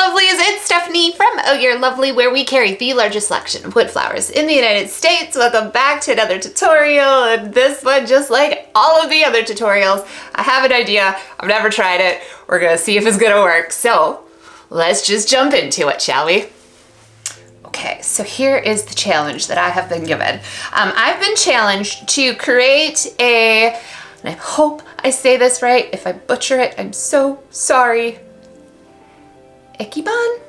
Lovelies, it's Stephanie from Oh You're Lovely, where we carry the largest selection of wood flowers in the United States. Welcome back to another tutorial, and this one, just like all of the other tutorials, I have an idea. I've never tried it. We're gonna see if it's gonna work. So let's just jump into it, shall we? Okay, so here is the challenge that I have been given. I've been challenged to create and I hope I say this right. If I butcher it, I'm so sorry. Ikebana?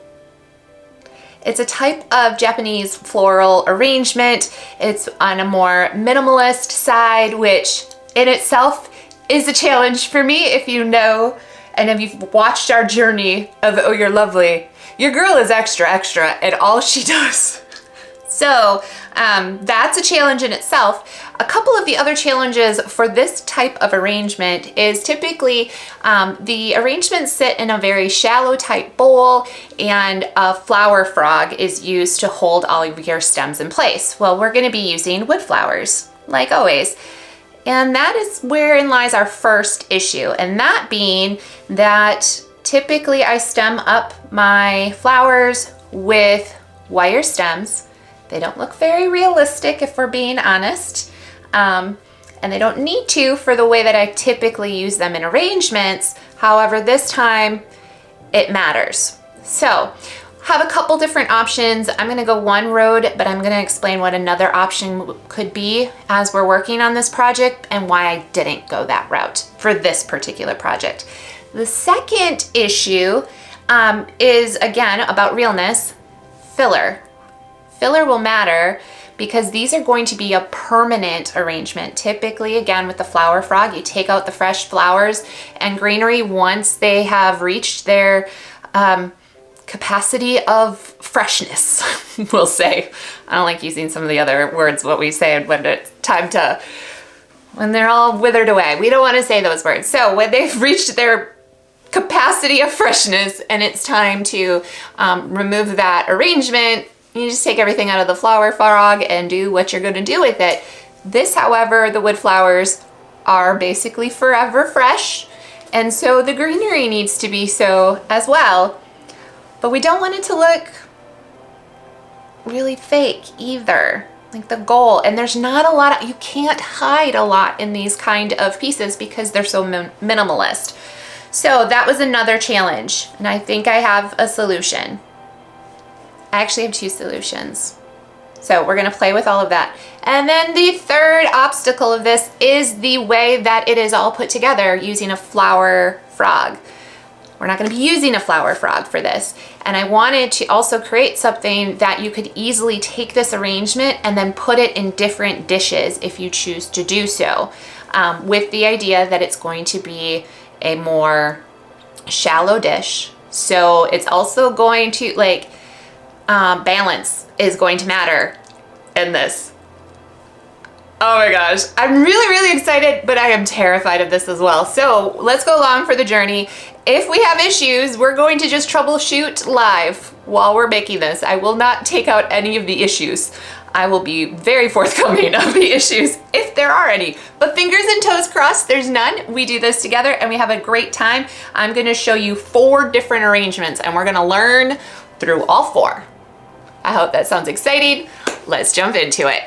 It's a type of Japanese floral arrangement. It's on a more minimalist side, which in itself is a challenge for me. If you know, and if you've watched our journey of Oh You're Lovely, your girl is extra at all she does. So that's a challenge in itself. A couple of the other challenges for this type of arrangement is typically the arrangements sit in a very shallow type bowl, and a flower frog is used to hold all of your stems in place. Well, we're going to be using wood flowers, like always. And that is wherein lies our first issue, and that being that typically I stem up my flowers with wire stems. They don't look very realistic, if we're being honest, and they don't need to for the way that I typically use them in arrangements. However, this time it matters. So have a couple different options. I'm gonna go one road, but I'm gonna explain what another option could be as we're working on this project and why I didn't go that route for this particular project. The second issue is, again, about realness. Filler. Filler will matter because these are going to be a permanent arrangement. Typically, again, with the flower frog, you take out the fresh flowers, and Greenery, once they have reached their capacity of freshness, we'll say. I don't like using some of the other words, what we say when it's time to, when they're all withered away. We don't want to say those words. So when they've reached their capacity of freshness and it's time to remove that arrangement, you just take everything out of the flower frog and do what you're going to do with it. This, however, the wood flowers are basically forever fresh, and so the greenery needs to be so as well. But we don't want it to look really fake either, like the goal. And there's not a lot of, you can't hide a lot in these kind of pieces because they're so minimalist. So that was another challenge, and I think I have a solution. I actually have two solutions. So we're gonna play with all of that. And then the third obstacle of this is the way that it is all put together using a flower frog. We're not gonna be using a flower frog for this. And I wanted to also create something that you could easily take this arrangement and then put it in different dishes if you choose to do so, with the idea that it's going to be a more shallow dish. So it's also going to, like, balance is going to matter in this. Oh my gosh, I'm really excited, but I am terrified of this as well. So let's go along for the journey. If we have issues, we're going to just troubleshoot live while we're making this. I will not take out any of the issues. I will be very forthcoming of the issues if there are any, but fingers and toes crossed, there's none. We do this together and we have a great time. I'm gonna show you 4 different arrangements and we're gonna learn through all 4. I hope that sounds exciting. Let's jump into it.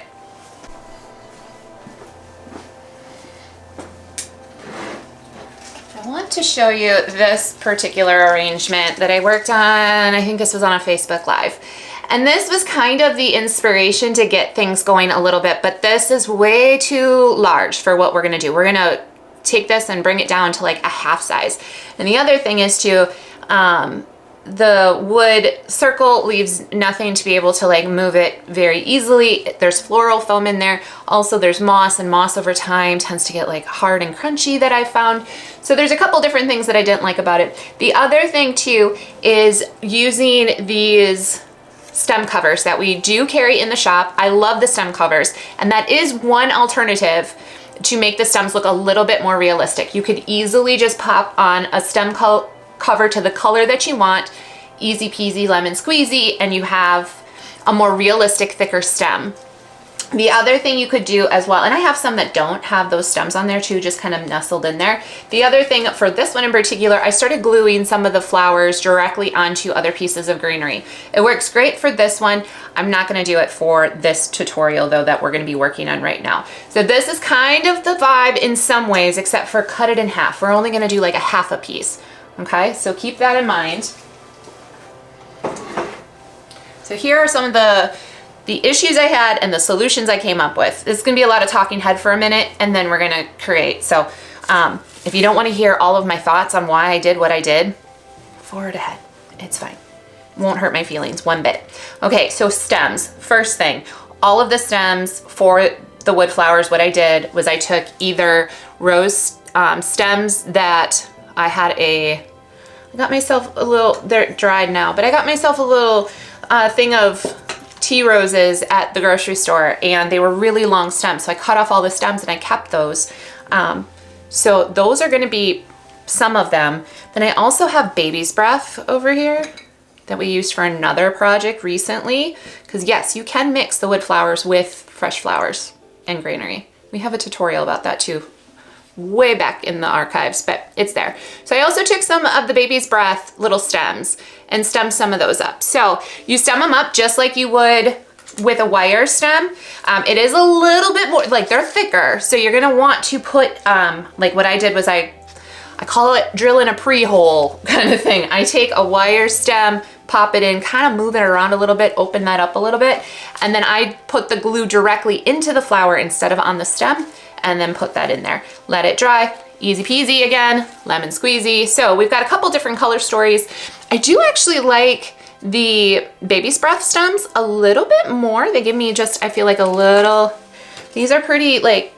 I want to show you this particular arrangement that I worked on. I think this was on a Facebook Live. And this was kind of the inspiration to get things going a little bit, but this is way too large for what we're gonna do. We're gonna take this and bring it down to like a half size. And the other thing is to, the wood circle leaves nothing to be able to like move it very easily. There's floral foam in there. Also there's moss, and moss over time tends to get like hard and crunchy that I found. So there's a couple different things that I didn't like about it. The other thing too is using these stem covers that we do carry in the shop. I love the stem covers, and that is one alternative to make the stems look a little bit more realistic. You could easily just pop on a stem cover to the color that you want, easy peasy lemon squeezy, and you have a more realistic, thicker stem. The other thing you could do as well, and I have some that don't have those stems on there too, just kind of nestled in there. The other thing for this one in particular, I started gluing some of the flowers directly onto other pieces of greenery. It works great for this one. I'm not gonna do it for this tutorial though that we're gonna be working on right now. So this is kind of the vibe in some ways, except for cut it in half. We're only gonna do like a half a piece, okay? So keep that in mind. So here are some of the issues I had and the solutions I came up with. This is gonna be a lot of talking head for a minute, and then we're gonna create. So if you don't wanna hear all of my thoughts on why I did what I did, forward ahead, it's fine. Won't hurt my feelings one bit. Okay, so stems, first thing, all of the stems for the wood flowers, what I did was I took either rose stems that I got myself a little, they're dried now, but I got myself a little thing of tea roses at the grocery store, and they were really long stems. So I cut off all the stems and I kept those. So those are gonna be some of them. Then I also have baby's breath over here that we used for another project recently. Because yes, you can mix the wood flowers with fresh flowers and greenery. We have a tutorial about that too, way back in the archives, but it's there. So I also took some of the baby's breath little stems and stemmed some of those up. So you stem them up just like you would with a wire stem. It is a little bit more, like they're thicker. So you're gonna want to put, like what I did was I call it drilling a pre-hole kind of thing. I take a wire stem, pop it in, kind of move it around a little bit, open that up a little bit, and then I put the glue directly into the flower instead of on the stem, and then put that in there. Let it dry, easy peasy again, lemon squeezy. So we've got a couple different color stories. I do actually like the baby's breath stems a little bit more. They give me just, I feel like a little, these are pretty like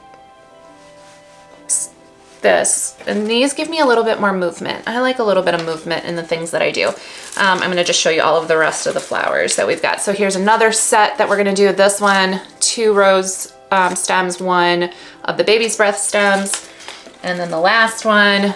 this, and these give me a little bit more movement. I like a little bit of movement in the things that I do. I'm gonna just show you all of the rest of the flowers that we've got. So here's another set that we're gonna do. This one, 2 rose stems, 1 of the baby's breath stems. And then the last one,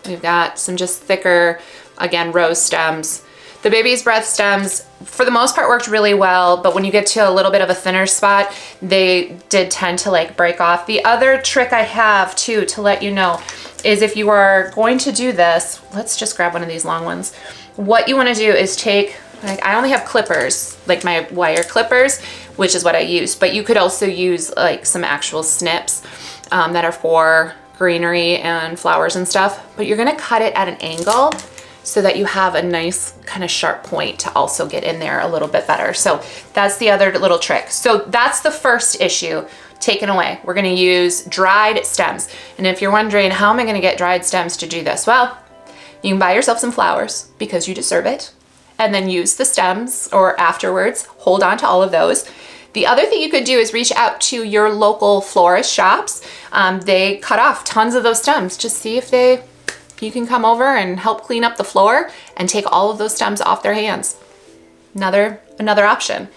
we've got some just thicker, again, rose stems. The baby's breath stems, for the most part, worked really well, but when you get to a little bit of a thinner spot, they did tend to like break off. The other trick I have too, to let you know, is if you are going to do this, let's just grab one of these long ones. What you wanna do is take, like I only have clippers, like my wire clippers, which is what I use, but you could also use like some actual snips that are for greenery and flowers and stuff, but you're gonna cut it at an angle so that you have a nice kind of sharp point to also get in there a little bit better. So that's the other little trick. So that's the first issue taken away. We're gonna use dried stems. And if you're wondering, how am I gonna get dried stems to do this? Well, you can buy yourself some flowers because you deserve it, and then use the stems, or afterwards, hold on to all of those. The other thing you could do is reach out to your local florist shops. They cut off tons of those stems. Just see if you can come over and help clean up the floor and take all of those stems off their hands. Another option.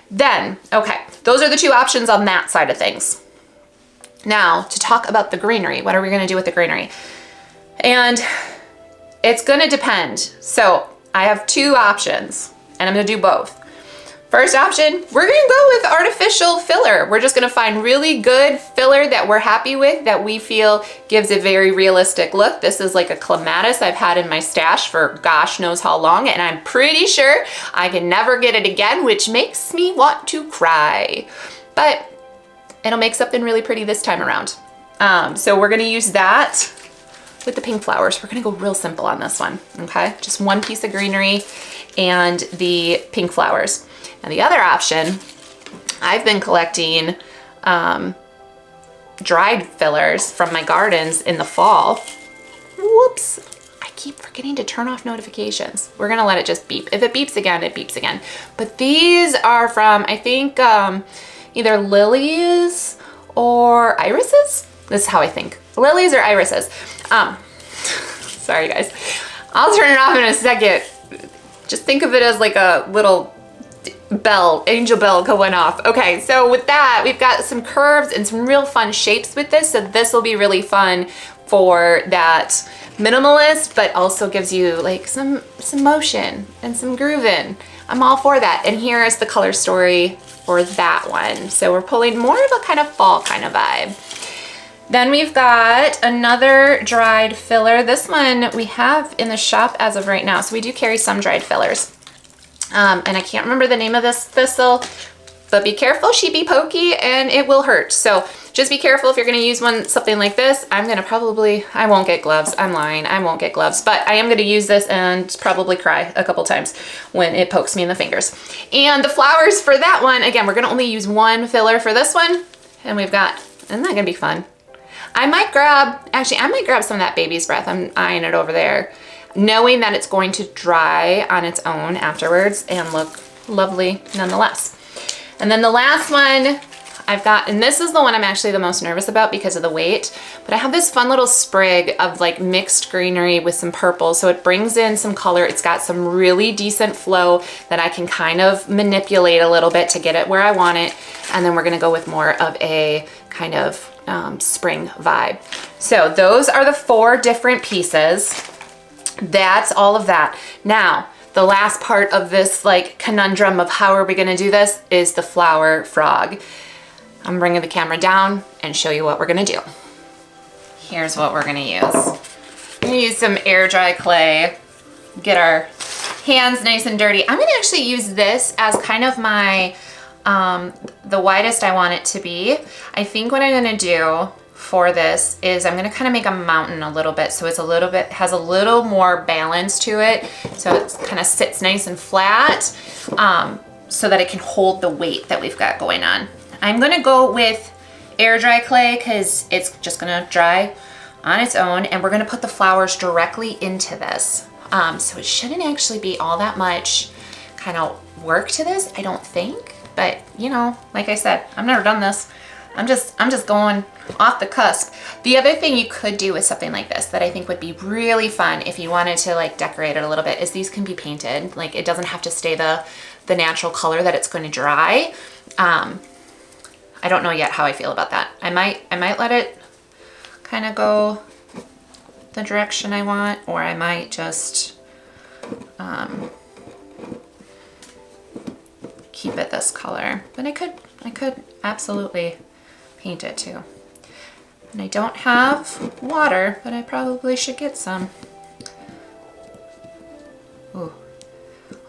Then, okay, those are the 2 options on that side of things. Now, to talk about the greenery, what are we gonna do with the greenery? And it's gonna depend. So I have 2 options, and I'm gonna do both. First option, we're gonna go with artificial filler. We're just gonna find really good filler that we're happy with, that we feel gives a very realistic look. This is like a clematis I've had in my stash for gosh knows how long, and I'm pretty sure I can never get it again, which makes me want to cry. But it'll make something really pretty this time around. So we're gonna use that with the pink flowers. We're gonna go real simple on this one, okay? Just 1 piece of greenery and the pink flowers. And the other option, I've been collecting dried fillers from my gardens in the fall. Whoops, I keep forgetting to turn off notifications. We're gonna let it just beep. If it beeps again, it beeps again. But these are from, I think, either lilies or irises. This is how I think. Lilies or irises. Sorry guys. I'll turn it off in a second. Just think of it as like a little bell, angel bell going off. Okay, so with that, we've got some curves and some real fun shapes with this. So this will be really fun for that minimalist, but also gives you like some motion and some grooving. I'm all for that. And here is the color story for that one. So we're pulling more of a kind of fall kind of vibe. Then we've got another dried filler. This one we have in the shop as of right now. So we do carry some dried fillers. And I can't remember the name of this thistle, but be careful, she be pokey and it will hurt. So just be careful if you're gonna use something like this. I won't get gloves. I'm lying, I won't get gloves, but I am gonna use this and probably cry a couple times when it pokes me in the fingers. And the flowers for that one, again, we're gonna only use one filler for this one. And isn't that gonna be fun? I might grab some of that baby's breath. I'm eyeing it over there, knowing that it's going to dry on its own afterwards and look lovely nonetheless. And then the last one I've got, and this is the one I'm actually the most nervous about because of the weight, but I have this fun little sprig of like mixed greenery with some purple. So it brings in some color. It's got some really decent flow that I can kind of manipulate a little bit to get it where I want it. And then we're gonna go with more of a kind of spring vibe. So those are the 4 different pieces. That's all of that. Now, the last part of this like conundrum of how are we gonna do this is the flower frog. I'm bringing the camera down and show you what we're gonna do. Here's what we're gonna use. I'm gonna use some air dry clay, get our hands nice and dirty. I'm gonna actually use this as kind of my, the widest I want it to be. I think what I'm gonna do for this is I'm gonna kind of make a mountain a little bit so it's has a little more balance to it, so it kind of sits nice and flat, so that it can hold the weight that we've got going on. I'm gonna go with air dry clay because it's just gonna dry on its own, and we're gonna put the flowers directly into this. So it shouldn't actually be all that much kind of work to this, I don't think, but you know, like I said, I've never done this. I'm just going off the cusp. The other thing you could do with something like this that I think would be really fun if you wanted to like decorate it a little bit is these can be painted. Like it doesn't have to stay the natural color that it's going to dry. I don't know yet how I feel about that. I might let it kind of go the direction I want, or I might just keep it this color. But I could absolutely paint it too. And I don't have water, but I probably should get some. Ooh.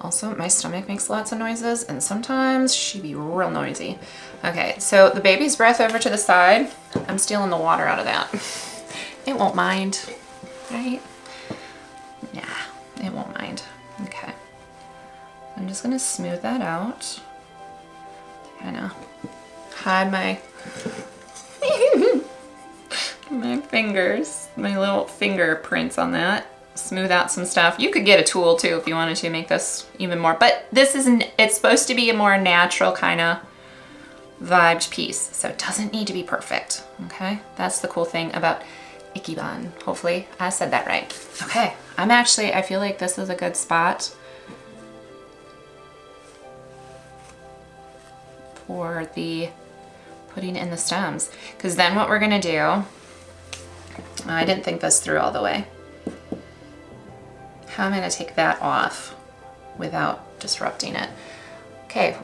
Also, my stomach makes lots of noises, and sometimes she be real noisy. Okay, so the baby's breath over to the side. I'm stealing the water out of that. It won't mind, right? Yeah, it won't mind. Okay. I'm just gonna smooth that out. Kind of hide my my fingers, my little fingerprints on that. Smooth out some stuff. You could get a tool too if you wanted to make this even more, but it's supposed to be a more natural kind of vibed piece, so it doesn't need to be perfect, okay? That's the cool thing about Ikebana. Hopefully I said that right. Okay, I feel like this is a good spot for the putting in the stems, because then what we're gonna do, I didn't think this through all the way. How am I gonna take that off without disrupting it? Okay,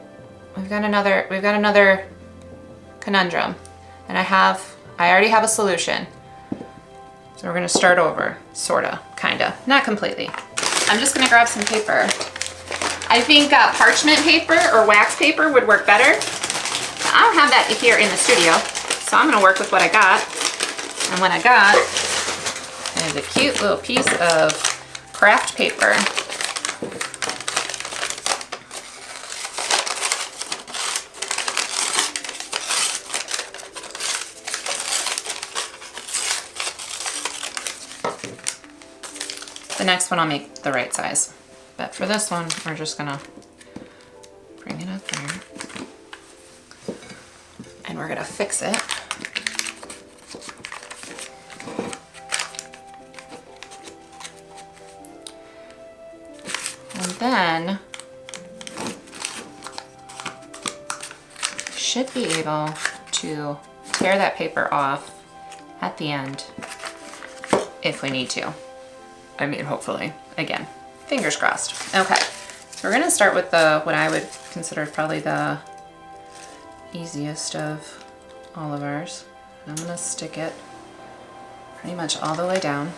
we've got another conundrum, and I already have a solution. So we're gonna start over, sorta, kinda, not completely. I'm just gonna grab some paper. I think parchment paper or wax paper would work better. I don't have that here in the studio, so I'm gonna work with what I got. And what I got is a cute little piece of craft paper. The next one I'll make the right size, but for this one we're just gonna bring it up there and we're gonna fix it. And then should be able to tear that paper off at the end if we need to. I mean, hopefully. Again, fingers crossed. Okay, so we're gonna start with what I would consider probably the easiest of all of ours. I'm gonna stick it pretty much all the way down.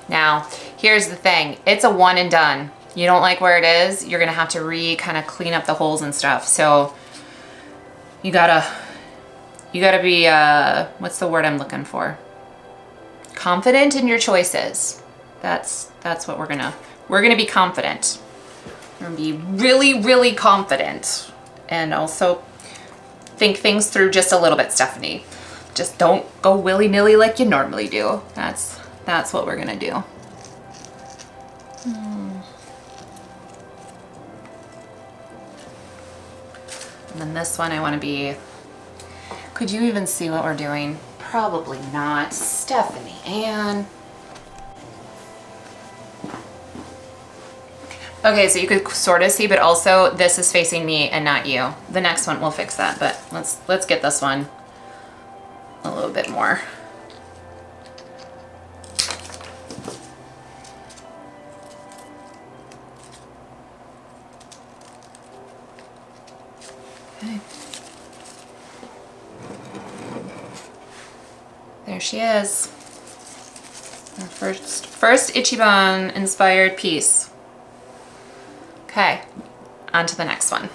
Now, here's the thing. It's a one and done. You don't like where it is, you're gonna have to kind of clean up the holes and stuff. So you gotta be, what's the word I'm looking for? Confident in your choices. That's what we're gonna be confident. We're gonna be really, really confident. And also think things through just a little bit, Stephanie. Just don't go willy-nilly like you normally do. That's what we're gonna do. And then this one I wanna be, could you even see what we're doing? Probably not. Stephanie Ann. Okay, so you could sort of see, but also this is facing me and not you. The next one, we'll fix that, but let's get this one a little bit more. Okay. There she is. Our first Ichiban inspired piece. Okay, on to the next one.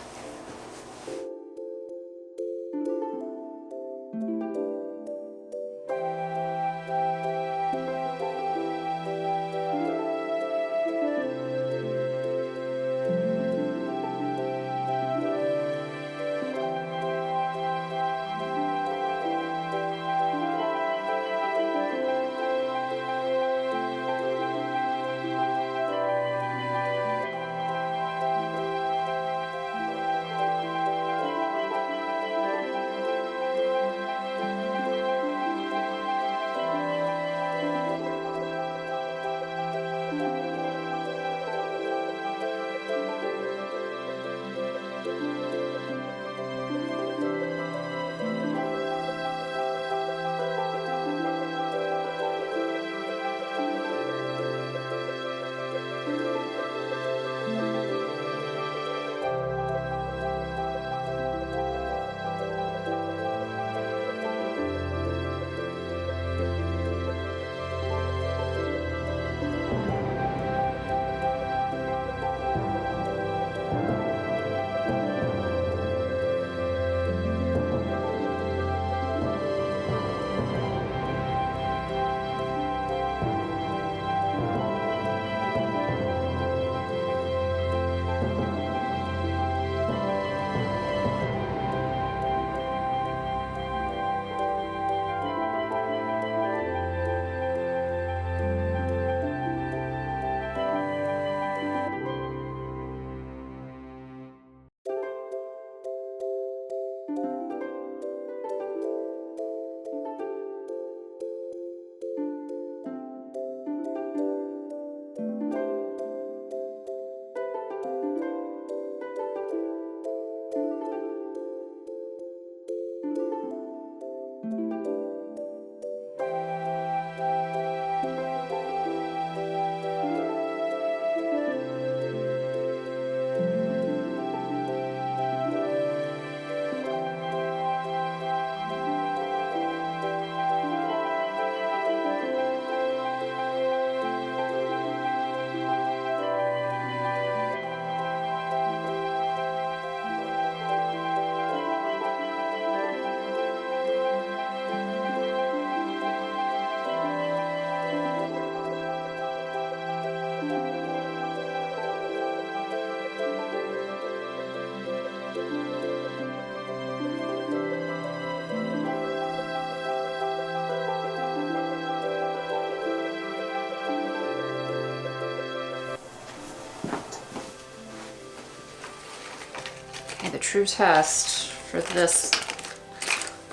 Okay, the true test for this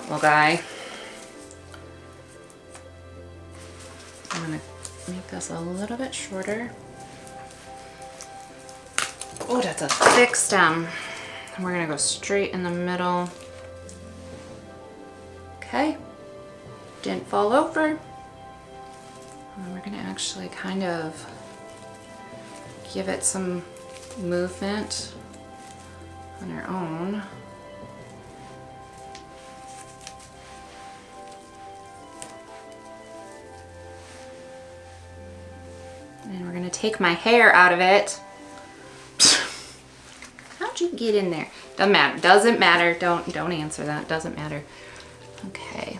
little guy. I'm gonna make this a little bit shorter. Oh, that's a thick stem. And we're gonna go straight in the middle. Okay, didn't fall over. And we're gonna actually kind of give it some movement on our own. And we're gonna take my hair out of it. How'd you get in there? Doesn't matter, doesn't matter. Don't answer that, doesn't matter. Okay.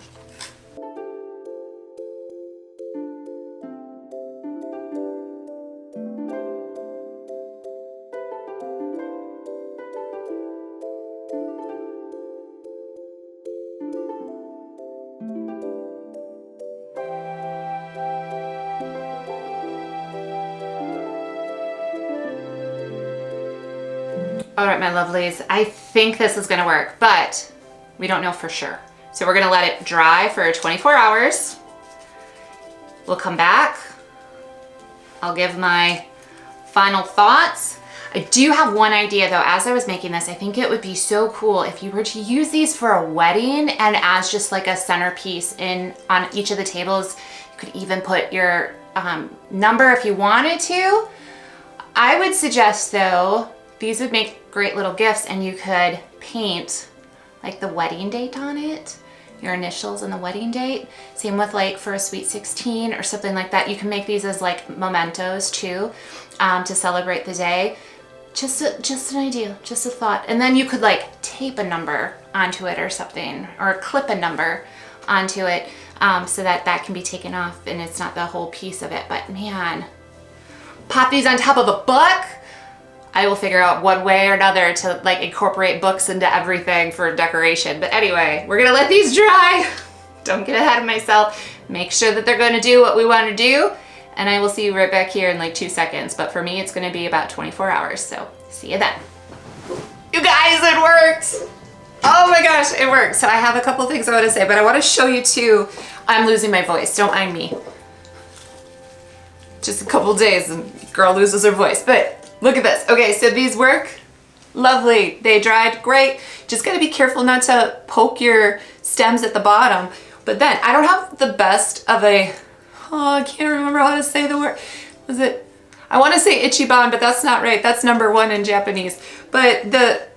All right, my lovelies, I think this is gonna work, but we don't know for sure. So we're gonna let it dry for 24 hours. We'll come back. I'll give my final thoughts. I do have one idea though, as I was making this, I think it would be so cool if you were to use these for a wedding and as just like a centerpiece on each of the tables. You could even put your number if you wanted to. I would suggest though, these would make great little gifts and you could paint like the wedding date on it, your initials and the wedding date. Same with like for a sweet 16 or something like that. You can make these as like mementos too, to celebrate the day. Just an idea, just a thought. And then you could like tape a number onto it or something, or clip a number onto it, so that can be taken off and it's not the whole piece of it. But man, pop these on top of a book. I will figure out one way or another to like incorporate books into everything for decoration. But anyway, we're gonna let these dry. Don't get ahead of myself. Make sure that they're gonna do what we wanna do. And I will see you right back here in like 2 seconds. But for me, it's gonna be about 24 hours. So see you then. You guys, it worked. Oh my gosh, it worked. So I have a couple things I wanna say, but I wanna show you too. I'm losing my voice, don't mind me. Just a couple days and girl loses her voice, but look at this. Okay, so these work. Lovely. They dried great. Just gotta be careful not to poke your stems at the bottom. But then I don't have the best of a, I can't remember how to say the word. Was it, I wanna say Ichiban, but that's not right. That's #1 in Japanese. But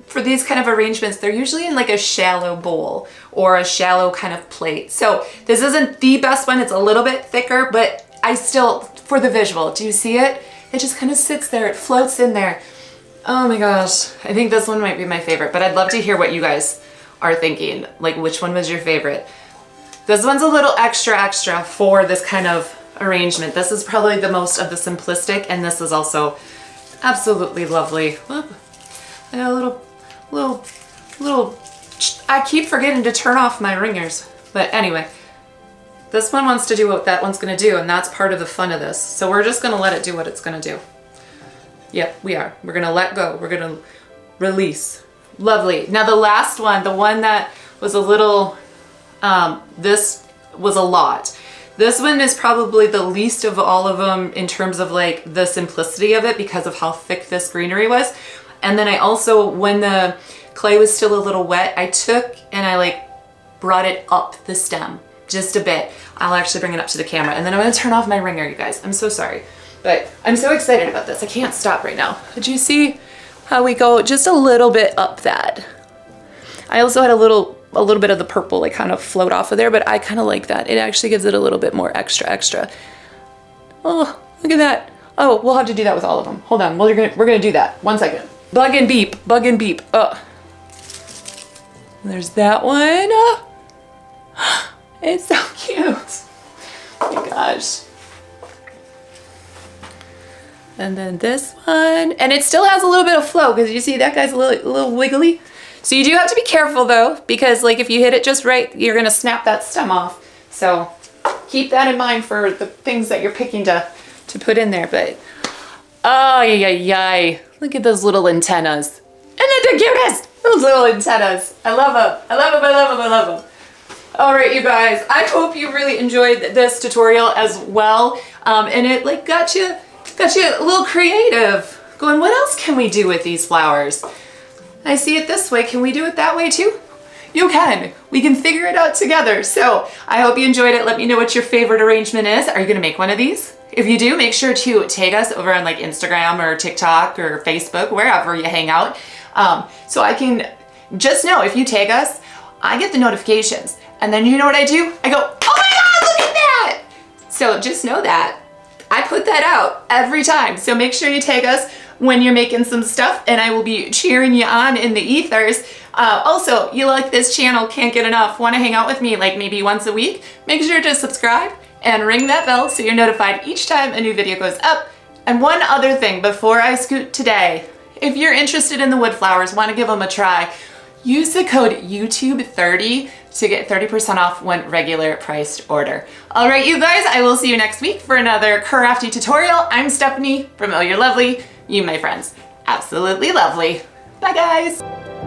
for these kind of arrangements, they're usually in like a shallow bowl or a shallow kind of plate. So this isn't the best one. It's a little bit thicker, but I still, for the visual, do you see it? It just kind of sits there, it floats in there. Oh my gosh, I think this one might be my favorite, but I'd love to hear what you guys are thinking. Like which one was your favorite? This one's a little extra for this kind of arrangement. This is probably the most of the simplistic, and this is also absolutely lovely. Oh, I got a little, I keep forgetting to turn off my ringers. But anyway, this one wants to do what that one's gonna do, and that's part of the fun of this. So we're just gonna let it do what it's gonna do. Yep, we are. We're gonna let go. We're gonna release. Lovely. Now the last one, the one that was a little, this was a lot. This one is probably the least of all of them in terms of like the simplicity of it because of how thick this greenery was. And then I also, when the clay was still a little wet, I took and I like brought it up the stem. Just a bit. I'll actually bring it up to the camera and then I'm gonna turn off my ringer, you guys. I'm so sorry, but I'm so excited about this. I can't stop right now. Did you see how we go just a little bit up that? I also had a little bit of the purple like kind of float off of there, but I kind of like that. It actually gives it a little bit more extra. Oh, look at that. Oh, we'll have to do that with all of them. Hold on, we're gonna do that. 1 second. Bug and beep. Oh. There's that one. It's so cute. Oh my gosh. And then this one, and it still has a little bit of flow because you see that guy's a little wiggly. So you do have to be careful though, because like if you hit it just right, you're gonna snap that stem off. So keep that in mind for the things that you're picking to put in there. But oh yay. Look at those little antennas. And they're the cutest, those little antennas. I love them. All right, you guys, I hope you really enjoyed this tutorial as well. And it like got you a little creative, going, what else can we do with these flowers? I see it this way, can we do it that way too? You can. We can figure it out together. So I hope you enjoyed it. Let me know what your favorite arrangement is. Are you gonna make one of these? If you do, make sure to tag us over on like Instagram or TikTok or Facebook, wherever you hang out. So I can just know if you tag us, I get the notifications. And then you know what I do? I go, oh my God, look at that. So just know that. I put that out every time. So make sure you tag us when you're making some stuff and I will be cheering you on in the ethers. Also, you like this channel, can't get enough, want to hang out with me like maybe once a week, make sure to subscribe and ring that bell so you're notified each time a new video goes up. And one other thing before I scoot today, if you're interested in the wood flowers, want to give them a try, use the code YouTube30 to get 30% off one regular priced order. All right, you guys, I will see you next week for another crafty tutorial. I'm Stephanie from Oh You're Lovely. You, my friends, absolutely lovely. Bye, guys.